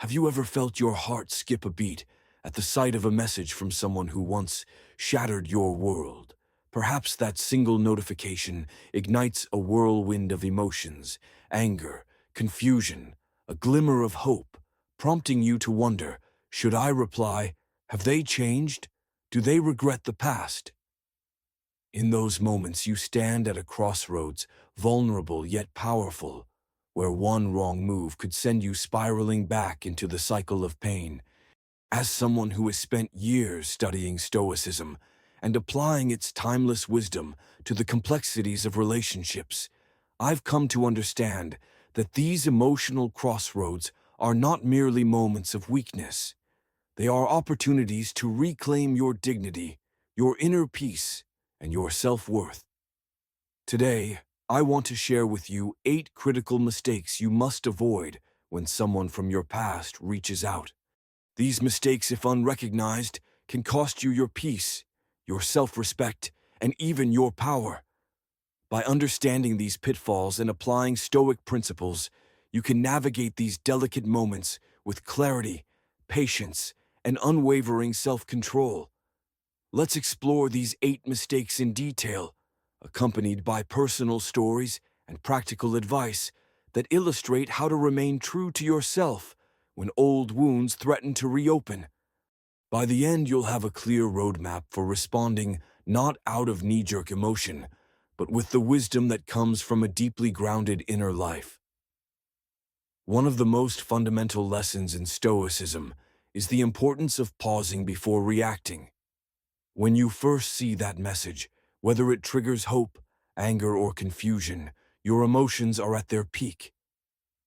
Have you ever felt your heart skip a beat at the sight of a message from someone who once shattered your world? Perhaps that single notification ignites a whirlwind of emotions, anger, confusion, a glimmer of hope, prompting you to wonder, should I reply? Have they changed? Do they regret the past? In those moments, you stand at a crossroads, vulnerable yet powerful, where one wrong move could send you spiraling back into the cycle of pain. As someone who has spent years studying Stoicism and applying its timeless wisdom to the complexities of relationships, I've come to understand that these emotional crossroads are not merely moments of weakness. They are opportunities to reclaim your dignity, your inner peace, and your self-worth. Today, I want to share with you 8 critical mistakes you must avoid when someone from your past reaches out. These mistakes, if unrecognized, can cost you your peace, your self-respect, and even your power. By understanding these pitfalls and applying Stoic principles, you can navigate these delicate moments with clarity, patience, and unwavering self-control. Let's explore these 8 mistakes in detail, accompanied by personal stories and practical advice that illustrate how to remain true to yourself when old wounds threaten to reopen. By the end, you'll have a clear roadmap for responding not out of knee-jerk emotion, but with the wisdom that comes from a deeply grounded inner life. One of the most fundamental lessons in Stoicism is the importance of pausing before reacting. When you first see that message, whether it triggers hope, anger, or confusion, your emotions are at their peak.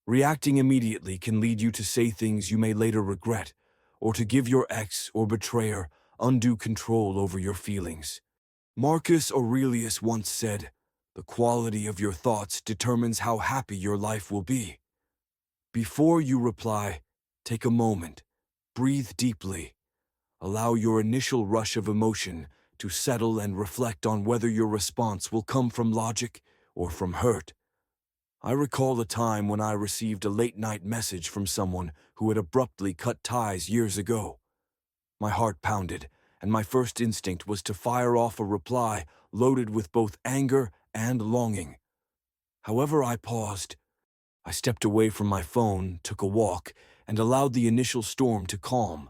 Reacting immediately can lead you to say things you may later regret, or to give your ex or betrayer undue control over your feelings. Marcus Aurelius once said, "The quality of your thoughts determines how happy your life will be." Before you reply, take a moment, breathe deeply. Allow your initial rush of emotion to settle and reflect on whether your response will come from logic or from hurt. I recall a time when I received a late-night message from someone who had abruptly cut ties years ago. My heart pounded, and my first instinct was to fire off a reply loaded with both anger and longing. However, I paused. I stepped away from my phone, took a walk, and allowed the initial storm to calm.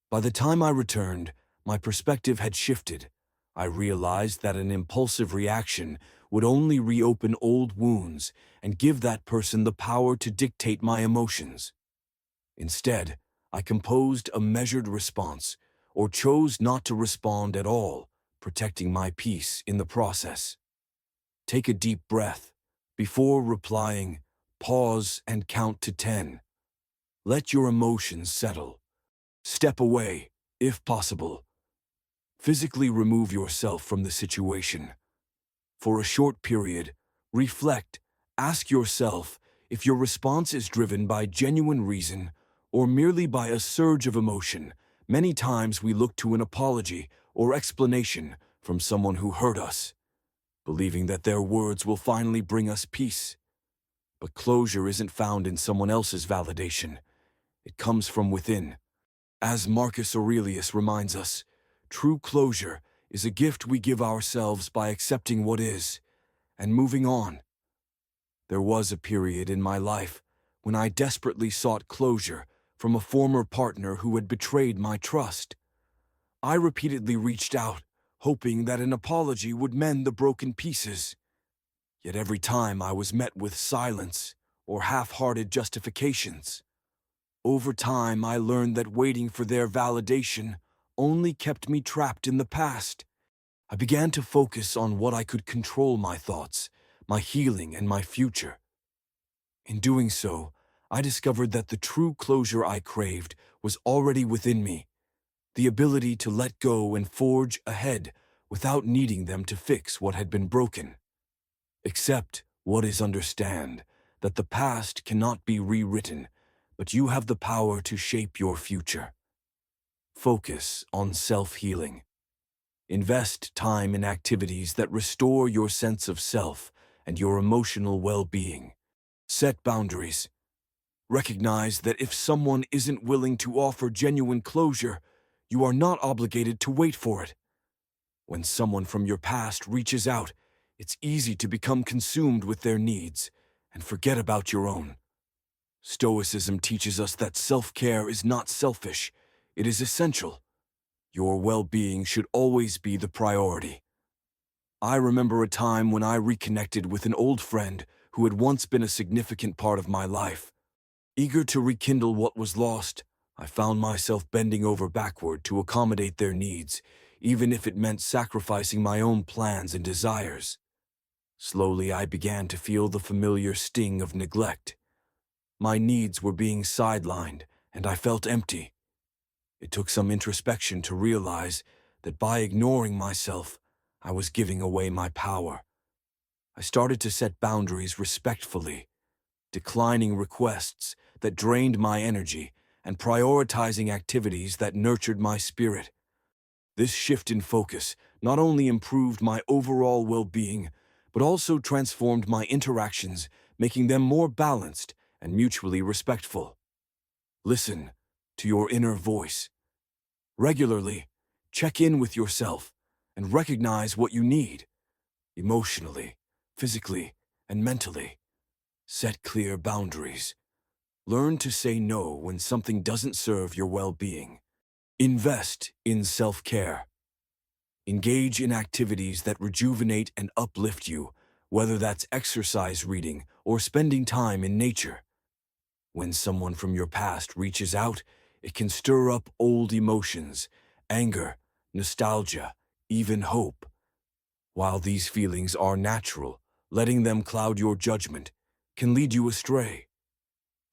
By the time I returned, my perspective had shifted. I realized that an impulsive reaction would only reopen old wounds and give that person the power to dictate my emotions. Instead, I composed a measured response, or chose not to respond at all, protecting my peace in the process. Take a deep breath. Before replying, pause and count to 10. Let your emotions settle. Step away, if possible. Physically remove yourself from the situation. For a short period, reflect, ask yourself if your response is driven by genuine reason or merely by a surge of emotion. Many times we look to an apology or explanation from someone who hurt us, believing that their words will finally bring us peace. But closure isn't found in someone else's validation. It comes from within. As Marcus Aurelius reminds us, true closure is a gift we give ourselves by accepting what is and moving on. There was a period in my life when I desperately sought closure from a former partner who had betrayed my trust. I repeatedly reached out, hoping that an apology would mend the broken pieces. Yet every time I was met with silence or half-hearted justifications. Over time, I learned that waiting for their validation only kept me trapped in the past. I began to focus on what I could control: my thoughts, my healing, and my future. In doing so, I discovered that the true closure I craved was already within me, the ability to let go and forge ahead without needing them to fix what had been broken. Accept what is, understand that the past cannot be rewritten, but you have the power to shape your future. Focus on self-healing. Invest time in activities that restore your sense of self and your emotional well-being. Set boundaries. Recognize that if someone isn't willing to offer genuine closure, you are not obligated to wait for it. When someone from your past reaches out, it's easy to become consumed with their needs and forget about your own. Stoicism teaches us that self-care is not selfish, it is essential. Your well-being should always be the priority. I remember a time when I reconnected with an old friend who had once been a significant part of my life. Eager to rekindle what was lost, I found myself bending over backward to accommodate their needs, even if it meant sacrificing my own plans and desires. Slowly, I began to feel the familiar sting of neglect. My needs were being sidelined, and I felt empty. It took some introspection to realize that by ignoring myself, I was giving away my power. I started to set boundaries respectfully, declining requests that drained my energy and prioritizing activities that nurtured my spirit. This shift in focus not only improved my overall well-being, but also transformed my interactions, making them more balanced and mutually respectful. Listen to your inner voice. Regularly, check in with yourself and recognize what you need, emotionally, physically, and mentally. Set clear boundaries. Learn to say no when something doesn't serve your well-being. Invest in self-care. Engage in activities that rejuvenate and uplift you, whether that's exercise, reading, or spending time in nature. When someone from your past reaches out, it can stir up old emotions, anger, nostalgia, even hope. While these feelings are natural, letting them cloud your judgment can lead you astray.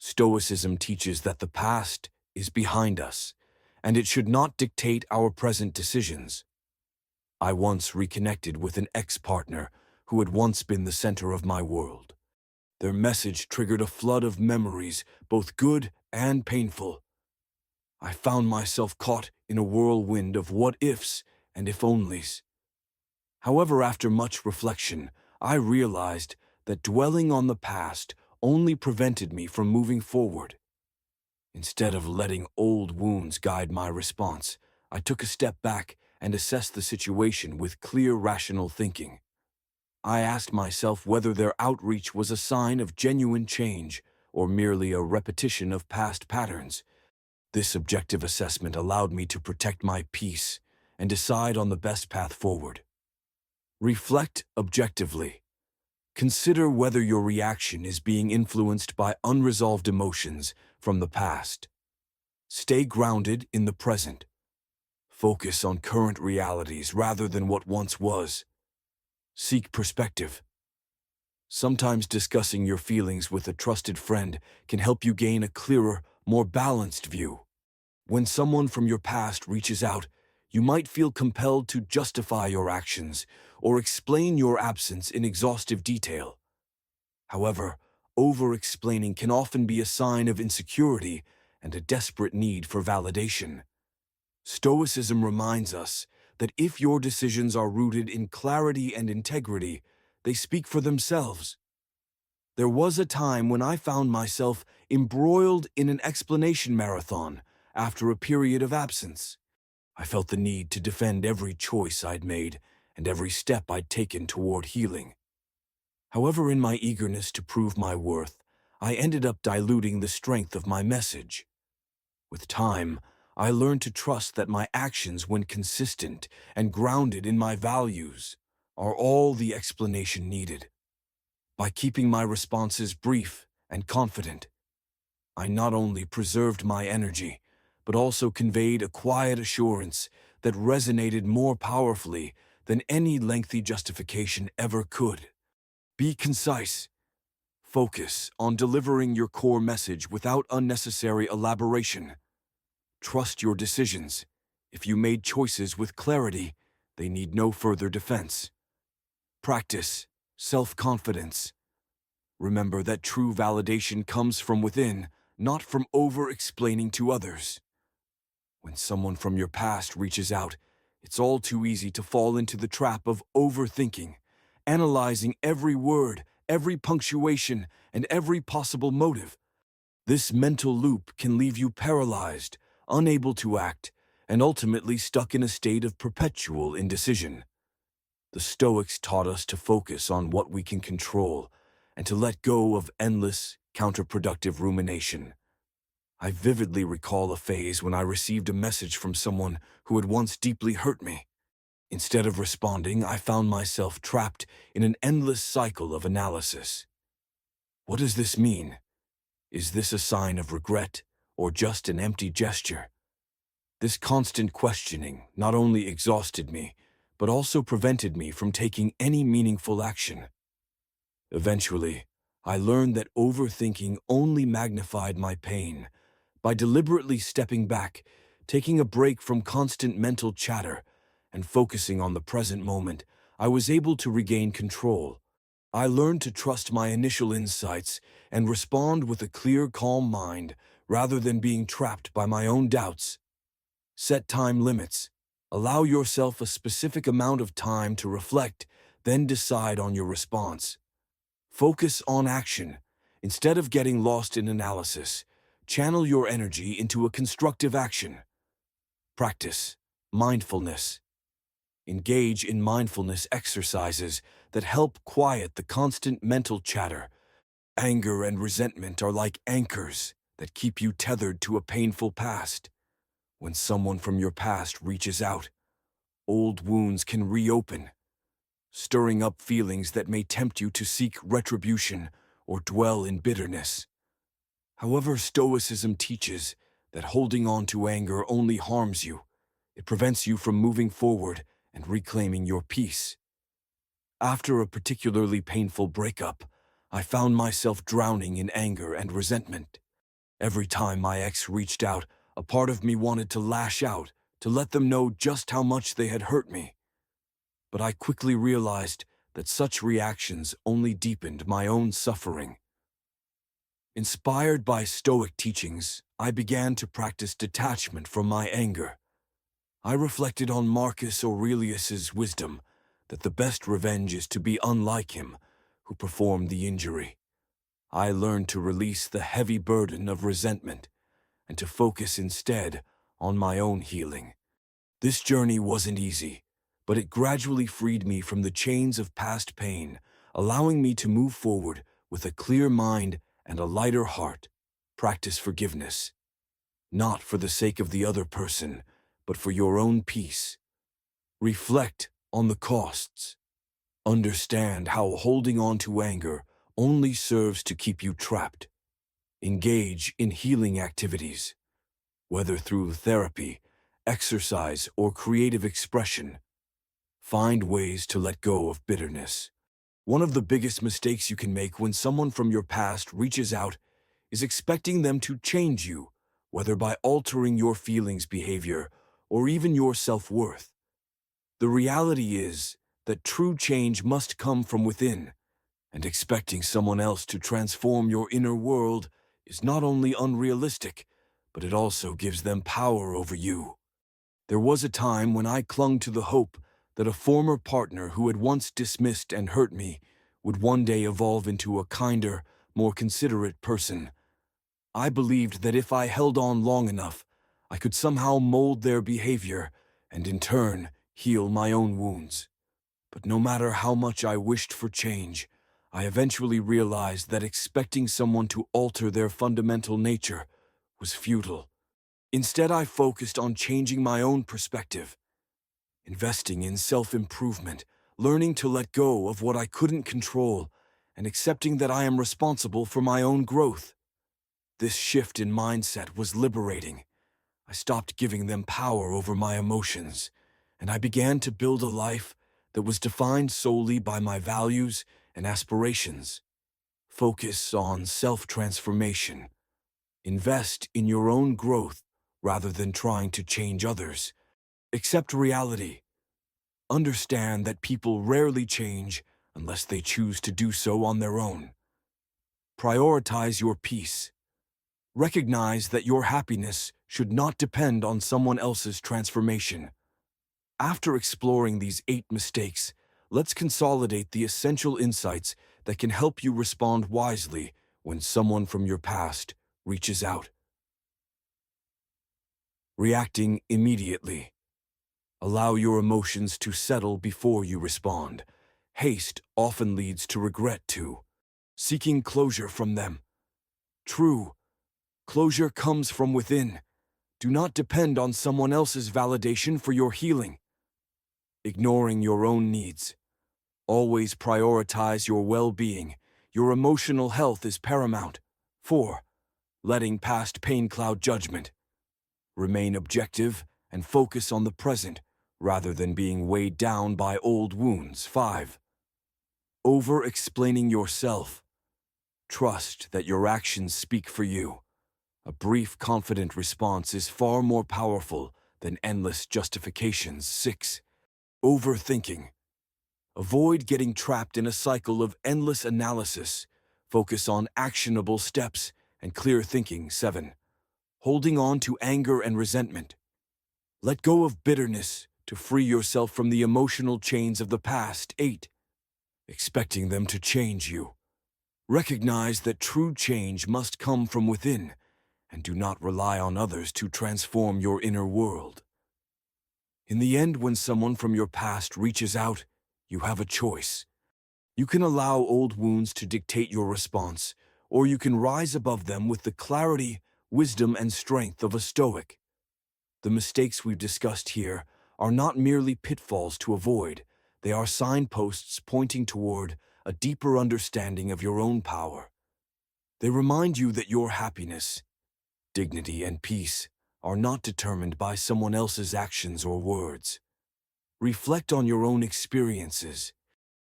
Stoicism teaches that the past is behind us, and it should not dictate our present decisions. I once reconnected with an ex-partner who had once been the center of my world. Their message triggered a flood of memories, both good and painful. I found myself caught in a whirlwind of what-ifs and if-onlys. However, after much reflection, I realized that dwelling on the past only prevented me from moving forward. Instead of letting old wounds guide my response, I took a step back and assessed the situation with clear, rational thinking. I asked myself whether their outreach was a sign of genuine change or merely a repetition of past patterns. This objective assessment allowed me to protect my peace and decide on the best path forward. Reflect objectively. Consider whether your reaction is being influenced by unresolved emotions from the past. Stay grounded in the present. Focus on current realities rather than what once was. Seek perspective. Sometimes discussing your feelings with a trusted friend can help you gain a clearer, more balanced view. When someone from your past reaches out, you might feel compelled to justify your actions or explain your absence in exhaustive detail. However, over-explaining can often be a sign of insecurity and a desperate need for validation. Stoicism reminds us that if your decisions are rooted in clarity and integrity, they speak for themselves. There was a time when I found myself embroiled in an explanation marathon after a period of absence. I felt the need to defend every choice I'd made and every step I'd taken toward healing. However, in my eagerness to prove my worth, I ended up diluting the strength of my message. With time, I learned to trust that my actions, when consistent and grounded in my values, are all the explanation needed. By keeping my responses brief and confident, I not only preserved my energy, but also conveyed a quiet assurance that resonated more powerfully than any lengthy justification ever could. Be concise. Focus on delivering your core message without unnecessary elaboration. Trust your decisions. If you made choices with clarity, they need no further defense. Practice self-confidence. Remember that true validation comes from within, not from over-explaining to others. When someone from your past reaches out, it's all too easy to fall into the trap of overthinking, analyzing every word, every punctuation, and every possible motive. This mental loop can leave you paralyzed, unable to act, and ultimately stuck in a state of perpetual indecision. The Stoics taught us to focus on what we can control and to let go of endless, counterproductive rumination. I vividly recall a phase when I received a message from someone who had once deeply hurt me. Instead of responding, I found myself trapped in an endless cycle of analysis. What does this mean? Is this a sign of regret or just an empty gesture? This constant questioning not only exhausted me, but also prevented me from taking any meaningful action. Eventually, I learned that overthinking only magnified my pain. By deliberately stepping back, taking a break from constant mental chatter, and focusing on the present moment, I was able to regain control. I learned to trust my initial insights and respond with a clear, calm mind rather than being trapped by my own doubts. Set time limits. Allow yourself a specific amount of time to reflect, then decide on your response. Focus on action. Instead of getting lost in analysis, channel your energy into a constructive action. Practice mindfulness. Engage in mindfulness exercises that help quiet the constant mental chatter. Anger and resentment are like anchors that keep you tethered to a painful past. When someone from your past reaches out, old wounds can reopen, stirring up feelings that may tempt you to seek retribution or dwell in bitterness. However, Stoicism teaches that holding on to anger only harms you. It prevents you from moving forward and reclaiming your peace. After a particularly painful breakup, I found myself drowning in anger and resentment. Every time my ex reached out, a part of me wanted to lash out, to let them know just how much they had hurt me. But I quickly realized that such reactions only deepened my own suffering. Inspired by Stoic teachings, I began to practice detachment from my anger. I reflected on Marcus Aurelius's wisdom that the best revenge is to be unlike him who performed the injury. I learned to release the heavy burden of resentment and to focus instead on my own healing. This journey wasn't easy, but it gradually freed me from the chains of past pain, allowing me to move forward with a clear mind and a lighter heart. Practice forgiveness, not for the sake of the other person, but for your own peace. Reflect on the costs. Understand how holding on to anger only serves to keep you trapped. Engage in healing activities, whether through therapy, exercise, or creative expression. Find ways to let go of bitterness. One of the biggest mistakes you can make when someone from your past reaches out is expecting them to change you, whether by altering your feelings, behavior, or even your self-worth. The reality is that true change must come from within, and expecting someone else to transform your inner world is not only unrealistic, but it also gives them power over you. There was a time when I clung to the hope that a former partner who had once dismissed and hurt me would one day evolve into a kinder, more considerate person. I believed that if I held on long enough, I could somehow mold their behavior and, in turn, heal my own wounds. But no matter how much I wished for change, I eventually realized that expecting someone to alter their fundamental nature was futile. Instead, I focused on changing my own perspective, investing in self-improvement, learning to let go of what I couldn't control, and accepting that I am responsible for my own growth. This shift in mindset was liberating. I stopped giving them power over my emotions, and I began to build a life that was defined solely by my values and aspirations. Focus on self-transformation. Invest in your own growth rather than trying to change others. Accept reality. Understand that people rarely change unless they choose to do so on their own. Prioritize your peace. Recognize that your happiness should not depend on someone else's transformation. After exploring these 8 mistakes, let's consolidate the essential insights that can help you respond wisely when someone from your past reaches out, reacting immediately. Allow your emotions to settle before you respond. Haste often leads to regret too. Seeking closure from them. True, closure comes from within. Do not depend on someone else's validation for your healing. Ignoring your own needs. Always prioritize your well-being. Your emotional health is paramount. 4. Letting past pain cloud judgment. Remain objective and focus on the present rather than being weighed down by old wounds. 5. Over-explaining yourself. Trust that your actions speak for you. A brief, confident response is far more powerful than endless justifications. 6. Overthinking. Avoid getting trapped in a cycle of endless analysis. Focus on actionable steps and clear thinking. 7. Holding on to anger and resentment. Let go of bitterness to free yourself from the emotional chains of the past. 8. Expecting them to change you. Recognize that true change must come from within, and do not rely on others to transform your inner world. In the end, when someone from your past reaches out, you have a choice. You can allow old wounds to dictate your response, or you can rise above them with the clarity, wisdom, and strength of a Stoic. The mistakes we've discussed here are not merely pitfalls to avoid, they are signposts pointing toward a deeper understanding of your own power. They remind you that your happiness, dignity, and peace are not determined by someone else's actions or words. Reflect on your own experiences.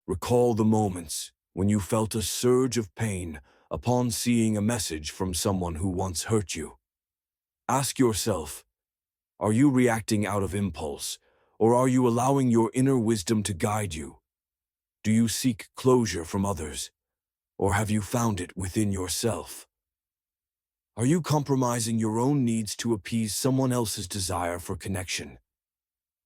Recall the moments when you felt a surge of pain upon seeing a message from someone who once hurt you. Ask yourself, are you reacting out of impulse, or are you allowing your inner wisdom to guide you? Do you seek closure from others, or have you found it within yourself? Are you compromising your own needs to appease someone else's desire for connection?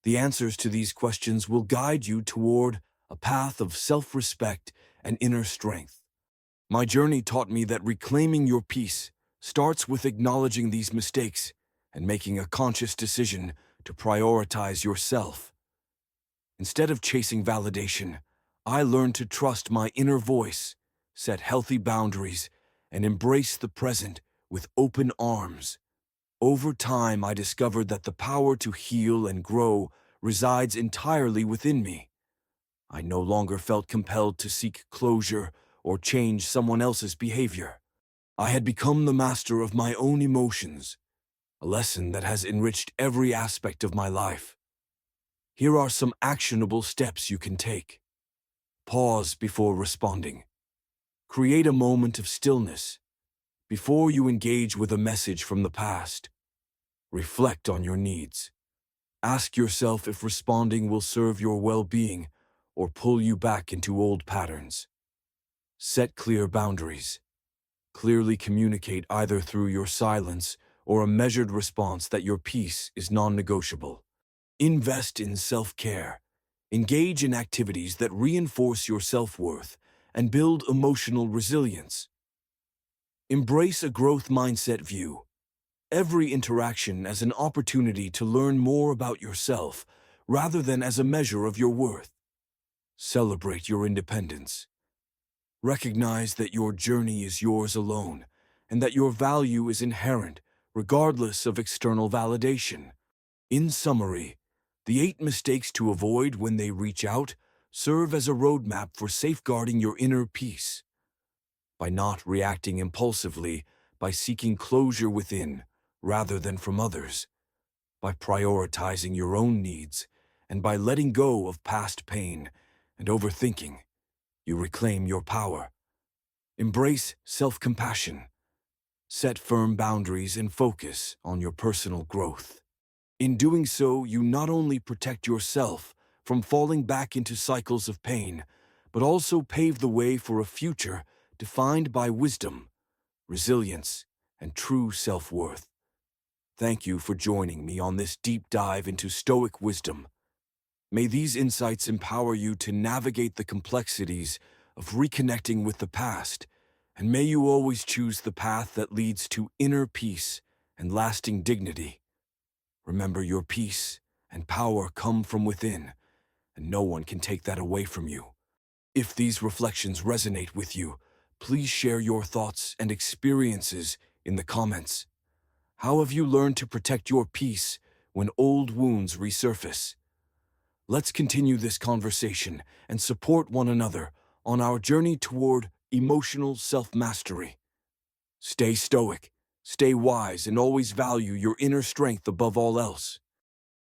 The answers to these questions will guide you toward a path of self-respect and inner strength. My journey taught me that reclaiming your peace starts with acknowledging these mistakes and making a conscious decision to prioritize yourself. Instead of chasing validation, I learned to trust my inner voice, set healthy boundaries, and embrace the present with open arms. Over time, I discovered that the power to heal and grow resides entirely within me. I no longer felt compelled to seek closure or change someone else's behavior. I had become the master of my own emotions, a lesson that has enriched every aspect of my life. Here are some actionable steps you can take. Pause before responding. Create a moment of stillness before you engage with a message from the past. Reflect on your needs. Ask yourself if responding will serve your well-being or pull you back into old patterns. Set clear boundaries. Clearly communicate either through your silence or a measured response that your peace is non-negotiable. Invest in self-care. Engage in activities that reinforce your self-worth and build emotional resilience. Embrace a growth mindset view. Every interaction as an opportunity to learn more about yourself rather than as a measure of your worth. Celebrate your independence. Recognize that your journey is yours alone and that your value is inherent regardless of external validation. In summary, the 8 mistakes to avoid when they reach out serve as a roadmap for safeguarding your inner peace. By not reacting impulsively, by seeking closure within rather than from others, by prioritizing your own needs, and by letting go of past pain and overthinking, you reclaim your power. Embrace self-compassion. Set firm boundaries and focus on your personal growth. In doing so, you not only protect yourself from falling back into cycles of pain, but also pave the way for a future defined by wisdom, resilience, and true self-worth. Thank you for joining me on this deep dive into Stoic wisdom. May these insights empower you to navigate the complexities of reconnecting with the past And may you always choose the path that leads to inner peace and lasting dignity. Remember, your peace and power come from within, and no one can take that away from you. If these reflections resonate with you, please share your thoughts and experiences in the comments. How have you learned to protect your peace when old wounds resurface? Let's continue this conversation and support one another on our journey toward emotional self-mastery. Stay stoic, stay wise, and always value your inner strength above all else.